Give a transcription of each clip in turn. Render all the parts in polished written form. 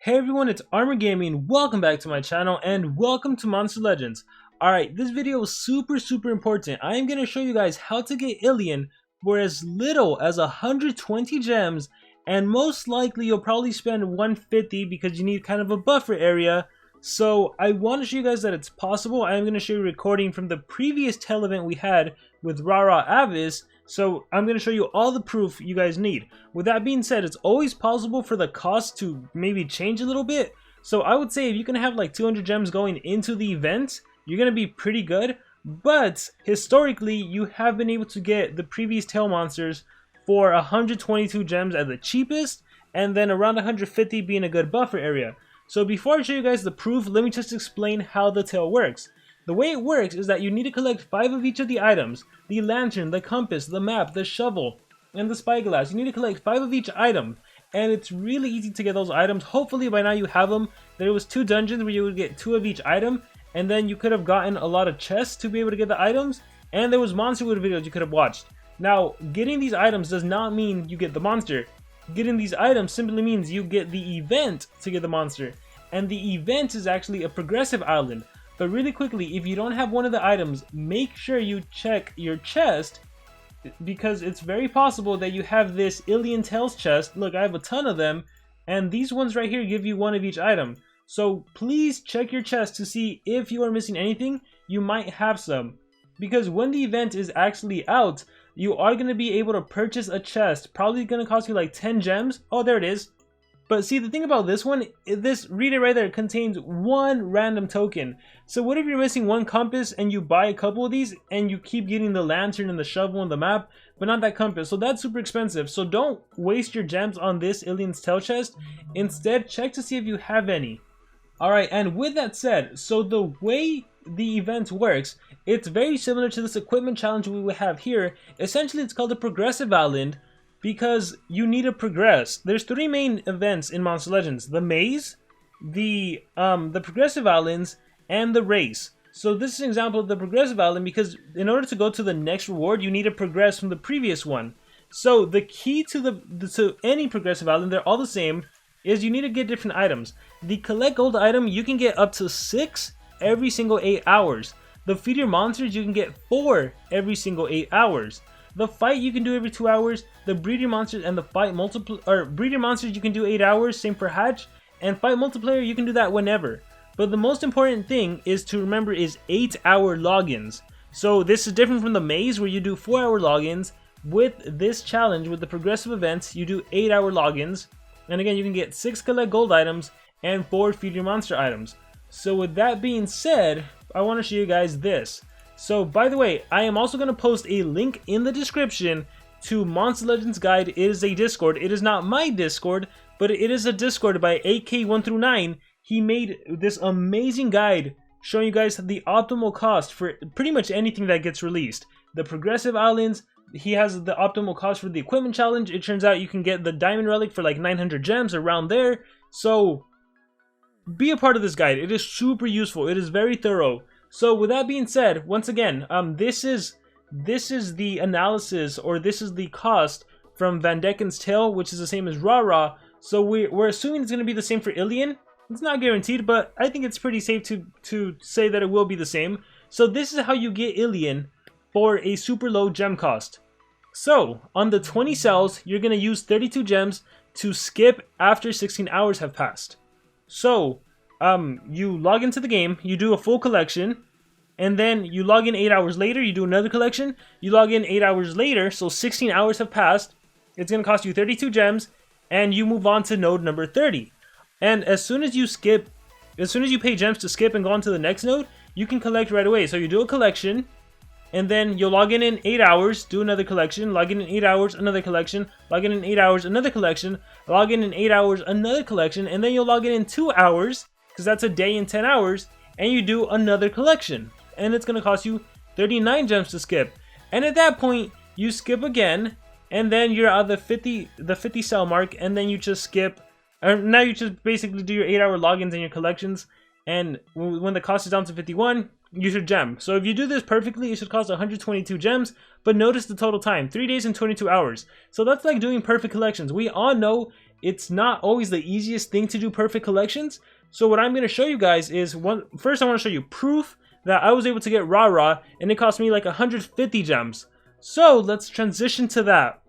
Hey everyone, it's Armor Gaming. Welcome back to my channel and welcome to Monster Legends. Alright, this video is super important. I am going to show you guys how to get Illion for as little as 120 gems, and most likely you'll probably spend 150 because you need kind of a buffer area. So I want to show you guys that it's possible. I am going to show you a recording from the previous tail event we had with Avis. So I'm going to show you all the proof you guys need. With that being said, it's always possible for the cost to maybe change a little bit. So I would say if you can have like 200 gems going into the event, you're going to be pretty good. But historically, you have been able to get the previous tail monsters for 122 gems at the cheapest, and then around 150 being a good buffer area. So before I show you guys the proof, let me just explain how the tail works. The way it works is that you need to collect 5 of each of the items: the lantern, the compass, the map, the shovel, and the spyglass. You need to collect 5 of each item, and it's really easy to get those items. Hopefully by now you have them. There was 2 dungeons where you would get 2 of each item, and then you could have gotten a lot of chests to be able to get the items, and there was monster wood videos you could have watched. Now, getting these items does not mean you get the monster. Getting these items simply means you get the event to get the monster, and the event is actually a progressive island. But really quickly, if you don't have one of the items, make sure you check your chest, because it's very possible that you have this Illion Tails chest. Look, I have a ton of them, and these ones right here give you 1 of each item. So please check your chest to see if you are missing anything. You might have some, because when the event is actually out, you are going to be able to purchase a chest. Probably going to cost you like 10 gems. Oh, there it is. But see, the thing about this one, read it right there, contains 1 random token. So what if you're missing 1 compass and you buy a couple of these and you keep getting the lantern and the shovel and the map, but not that compass? So that's super expensive. So don't waste your gems on this Illion's tail chest. Instead, check to see if you have any. Alright, and with that said, so the way the event works, it's very similar to this equipment challenge we would have here. Essentially, it's called a progressive island, because you need to progress. There's 3 main events in Monster Legends: the maze, the progressive islands, and the race. So this is an example of the progressive island, because in order to go to the next reward, you need to progress from the previous one. So the key to any progressive island, they're all the same, is you need to get different items. The collect gold item, you can get up to 6 every single 8 hours. The feed your monsters, you can get 4 every single 8 hours. The fight you can do every 2 hours. The breed your monsters and the fight breed your monsters you can do 8 hours, same for hatch. And fight multiplayer, you can do that whenever. But the most important thing is to remember is 8-hour logins. So this is different from the maze where you do 4-hour logins. With this challenge, with the progressive events, you do 8-hour logins. And again, you can get 6 collect gold items and 4 feed your monster items. So with that being said, I want to show you guys this. So by the way, I am also going to post a link in the description to Monster Legends Guide. It is a Discord. It is not my Discord, but it is a Discord by AK1-9. He made this amazing guide showing you guys the optimal cost for pretty much anything that gets released. The progressive islands, he has the optimal cost for the equipment challenge. It turns out you can get the diamond relic for like 900 gems around there. So be a part of this guide. It is super useful. It is very thorough. So with that being said, once again, this is the analysis, or this is the cost from Van Dekken's tail, which is the same as Ra. So we're assuming it's going to be the same for Illion. It's not guaranteed, but I think it's pretty safe to say that it will be the same. So this is how you get Illion for a super low gem cost. So on the 20 cells, you're going to use 32 gems to skip after 16 hours have passed. So you log into the game, you do a full collection, and then you log in 8 hours later, you do another collection, you log in 8 hours later, so 16 hours have passed. It's going to cost you 32 gems, and you move on to node number 30. And as soon as you pay gems to skip and go on to the next node, you can collect right away. So you do a collection, and then you'll log in 8 hours, do another collection, log in 8 hours, another collection, log in 8 hours, another collection, log in 8 hours, another collection, and then you'll log in 2 hours, because that's a day in 10 hours, and you do another collection. And it's going to cost you 39 gems to skip. And at that point, you skip again, and then you're at the 50 cell mark, and then you just skip. Now you just basically do your 8-hour logins and your collections, and when the cost is down to 51, you should gem. So if you do this perfectly, it should cost 122 gems, but notice the total time, 3 days and 22 hours. So that's like doing perfect collections. We all know it's not always the easiest thing to do perfect collections. So what I'm going to show you guys is, first I want to show you proof that I was able to get Rara, and it cost me like 150 gems. So let's transition to that.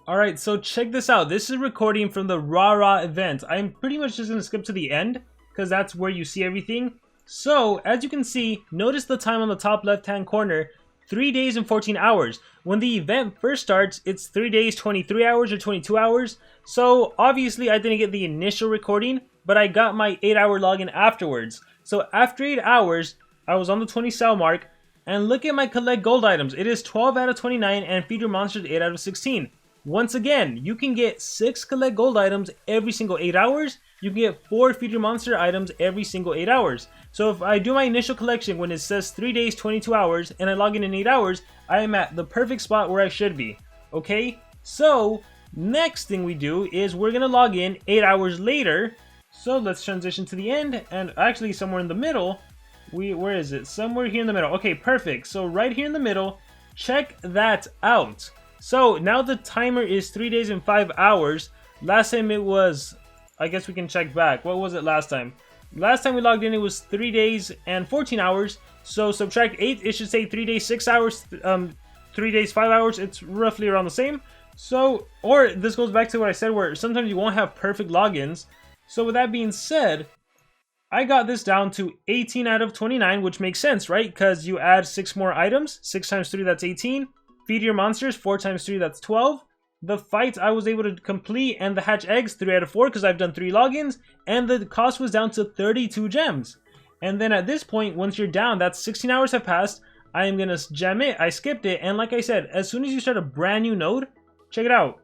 Alright, so check this out. This is a recording from the Rara event. I'm pretty much just going to skip to the end, because that's where you see everything. So, as you can see, notice the time on the top left-hand corner, 3 days and 14 hours. When the event first starts, it's 3 days, 23 hours or 22 hours. So, obviously, I didn't get the initial recording, but I got my 8-hour login afterwards. So, after 8 hours, I was on the 20 cell mark, and look at my collect gold items. It is 12 out of 29, and feed your monsters 8 out of 16. Once again, you can get 6 collect gold items every single 8 hours. You can get 4 feed your monster items every single 8 hours. So if I do my initial collection when it says 3 days, 22 hours, and I log in 8 hours, I am at the perfect spot where I should be. Okay? So, next thing we do is we're going to log in 8 hours later. So let's transition to the end, and actually somewhere in the middle, where is it? Somewhere here in the middle. Okay, perfect. So right here in the middle, check that out. So now the timer is 3 days and 5 hours. Last time it was, I guess we can check back. What was it last time? Last time we logged in, it was 3 days and 14 hours. So subtract 8, it should say 3 days, 6 hours, 3 days, 5 hours. It's roughly around the same. So, or this goes back to what I said, where sometimes you won't have perfect logins. So with that being said, I got this down to 18 out of 29, which makes sense, right? Because you add 6 more items. 6 times 3, that's 18. Feed your monsters, 4 times 3, that's 12. The fights I was able to complete and the hatch eggs, 3 out of 4 because I've done 3 logins. And the cost was down to 32 gems. And then at this point, once you're down, that's 16 hours have passed. I am going to gem it. I skipped it. And like I said, as soon as you start a brand new node, check it out.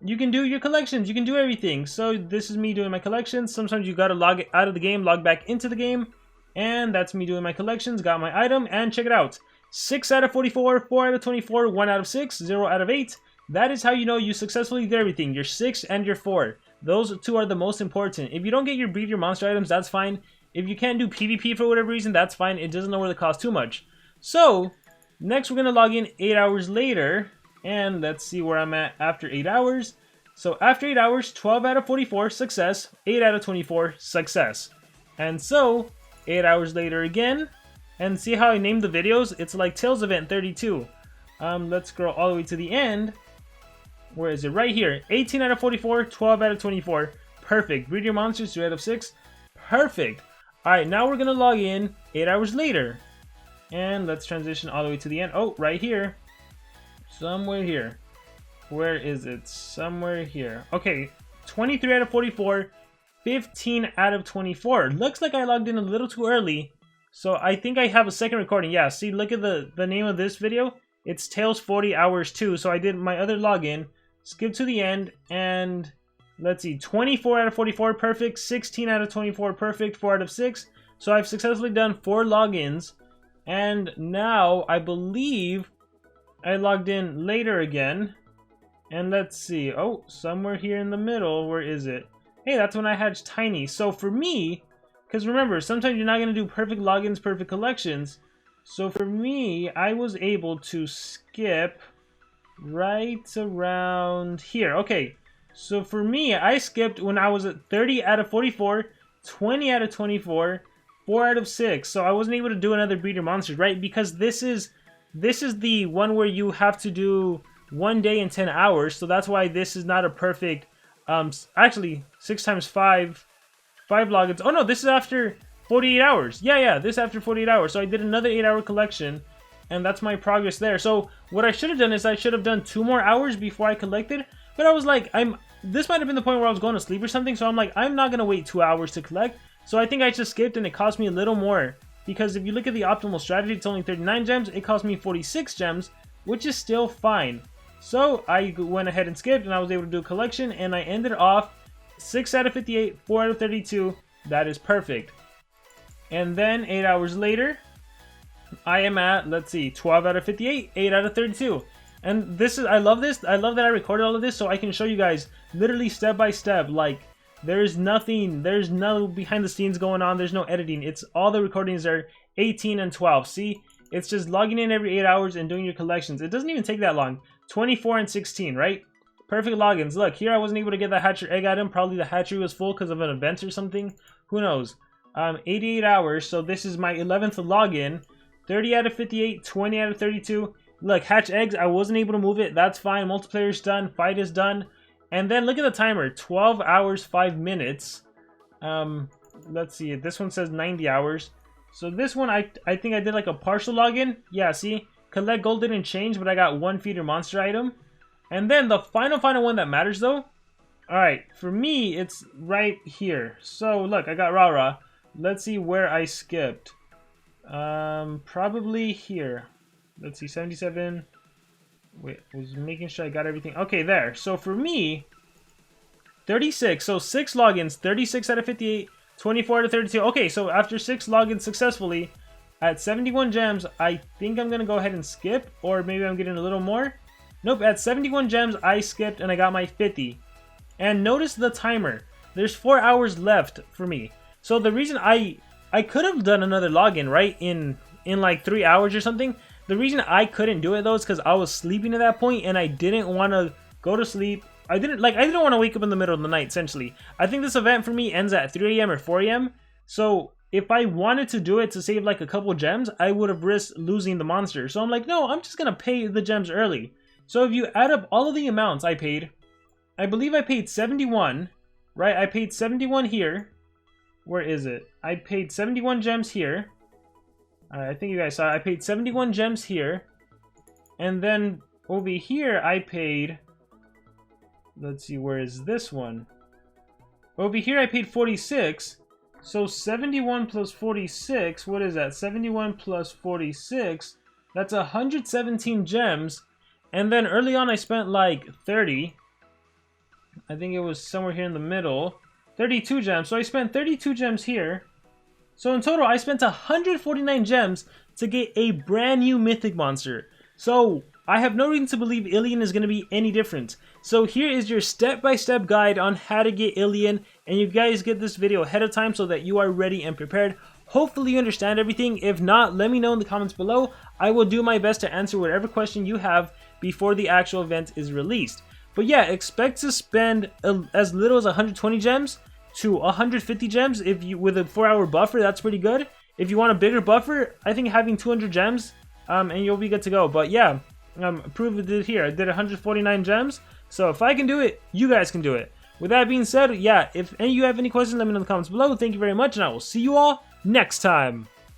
You can do your collections. You can do everything. So this is me doing my collections. Sometimes you got to log out of the game, log back into the game. And that's me doing my collections. Got my item. And check it out. 6 out of 44, 4 out of 24, 1 out of 6, 0 out of 8. That is how you know you successfully did everything. Your 6 and your 4. Those 2 are the most important. If you don't get your breed your monster items, that's fine. If you can't do PvP for whatever reason, that's fine. It doesn't know where the cost too much. So, next we're going to log in 8 hours later. And let's see where I'm at after 8 hours. So after 8 hours, 12 out of 44, success. 8 out of 24, success. And so, 8 hours later again. And see how I named the videos? It's like Tales Event 32. Let's scroll all the way to the end. Where is it? Right here. 18 out of 44, 12 out of 24. Perfect. Breed your monsters, 2 out of 6. Perfect. Alright, now we're going to log in 8 hours later. And let's transition all the way to the end. Oh, right here. Somewhere here. Where is it? Somewhere here. Okay, 23 out of 44. 15 out of 24. Looks like I logged in a little too early. So I think I have a second recording. Yeah, see, look at the name of this video. It's Tales 40 Hours 2. So I did my other login. Skip to the end. And let's see. 24 out of 44. Perfect. 16 out of 24. Perfect. 4 out of 6. So I've successfully done 4 logins. And now I believe I logged in later again. And let's see. Oh, somewhere here in the middle. Where is it? Hey, that's when I had Tiny. So for me... Because remember, sometimes you're not going to do perfect logins, perfect collections. So for me, I was able to skip right around here. Okay, so for me, I skipped when I was at 30 out of 44, 20 out of 24, 4 out of 6. So I wasn't able to do another breed your monsters, right? Because this is the one where you have to do 1 day and 10 hours. So that's why this is not a perfect, actually 6 times 5 logins. Oh no, this is after 48 hours. Yeah, this is after 48 hours. So I did another 8-hour collection, and that's my progress there. So what I should have done is I should have done 2 more hours before I collected. But I was like, this might have been the point where I was going to sleep or something. So I'm like, I'm not going to wait 2 hours to collect. So I think I just skipped, and it cost me a little more. Because if you look at the optimal strategy, it's only 39 gems. It cost me 46 gems, which is still fine. So I went ahead and skipped, and I was able to do a collection, and I ended off 6 out of 58, 4 out of 32. That is perfect. And then 8 hours later, I am at, let's see, 12 out of 58, 8 out of 32. And this is, I love this. I love that I recorded all of this so I can show you guys literally step by step. Like, there's no behind the scenes going on. There's no editing. It's all the recordings are 18 and 12. See, it's just logging in every 8 hours and doing your collections. It doesn't even take that long. 24 and 16, right? Perfect logins. Look, here I wasn't able to get the hatchery egg item. Probably the hatchery was full because of an event or something. Who knows? 88 hours. So this is my 11th login. 30 out of 58, 20 out of 32. Look, hatch eggs. I wasn't able to move it. That's fine. Multiplayer's done. Fight is done. And then look at the timer. 12 hours, 5 minutes. Let's see. This one says 90 hours. So this one, I think I did like a partial login. Yeah, see? Collect gold didn't change, but I got 1 feeder monster item. And then the final one that matters though. Alright, for me, it's right here. So look, I got Rara. Let's see where I skipped. Probably here. Let's see, 77. Wait, I was making sure I got everything. Okay, there. So for me, 36. So 6 logins, 36 out of 58, 24 out of 32. Okay, so after 6 logins successfully, at 71 gems, I think I'm going to go ahead and skip. Or maybe I'm getting a little more. Nope, at 71 gems, I skipped and I got my 50. And notice the timer. There's 4 hours left for me. So the reason I could have done another login, right, in like 3 hours or something. The reason I couldn't do it though is because I was sleeping at that point and I didn't want to go to sleep. I didn't want to wake up in the middle of the night, essentially. I think this event for me ends at 3 a.m. or 4 a.m. So if I wanted to do it to save like a couple gems, I would have risked losing the monster. So I'm like, no, I'm just going to pay the gems early. So if you add up all of the amounts I paid, I believe I paid 71, right? I paid 71 here. Where is it? I paid 71 gems here. I think you guys saw it. I paid 71 gems here. And then over here I paid, let's see, where is this one? Over here I paid 46. So 71 plus 46, what is that? 71 plus 46, that's 117 gems. And then early on I spent like 30. I think it was somewhere here in the middle. 32 gems. So I spent 32 gems here. So in total I spent 149 gems to get a brand new mythic monster. So I have no reason to believe Illion is going to be any different. So here is your step-by-step guide on how to get Illion. And you guys get this video ahead of time so that you are ready and prepared. Hopefully you understand everything. If not, let me know in the comments below. I will do my best to answer whatever question you have before the actual event is released. But yeah, expect to spend as little as 120 gems to 150 gems if you with a 4-hour buffer. That's pretty good. If you want a bigger buffer, I think having 200 gems and you'll be good to go. But yeah, proved it here. I did 149 gems. So if I can do it, you guys can do it. With that being said, yeah, if any of you have any questions, let me know in the comments below. Thank you very much, and I will see you all next time.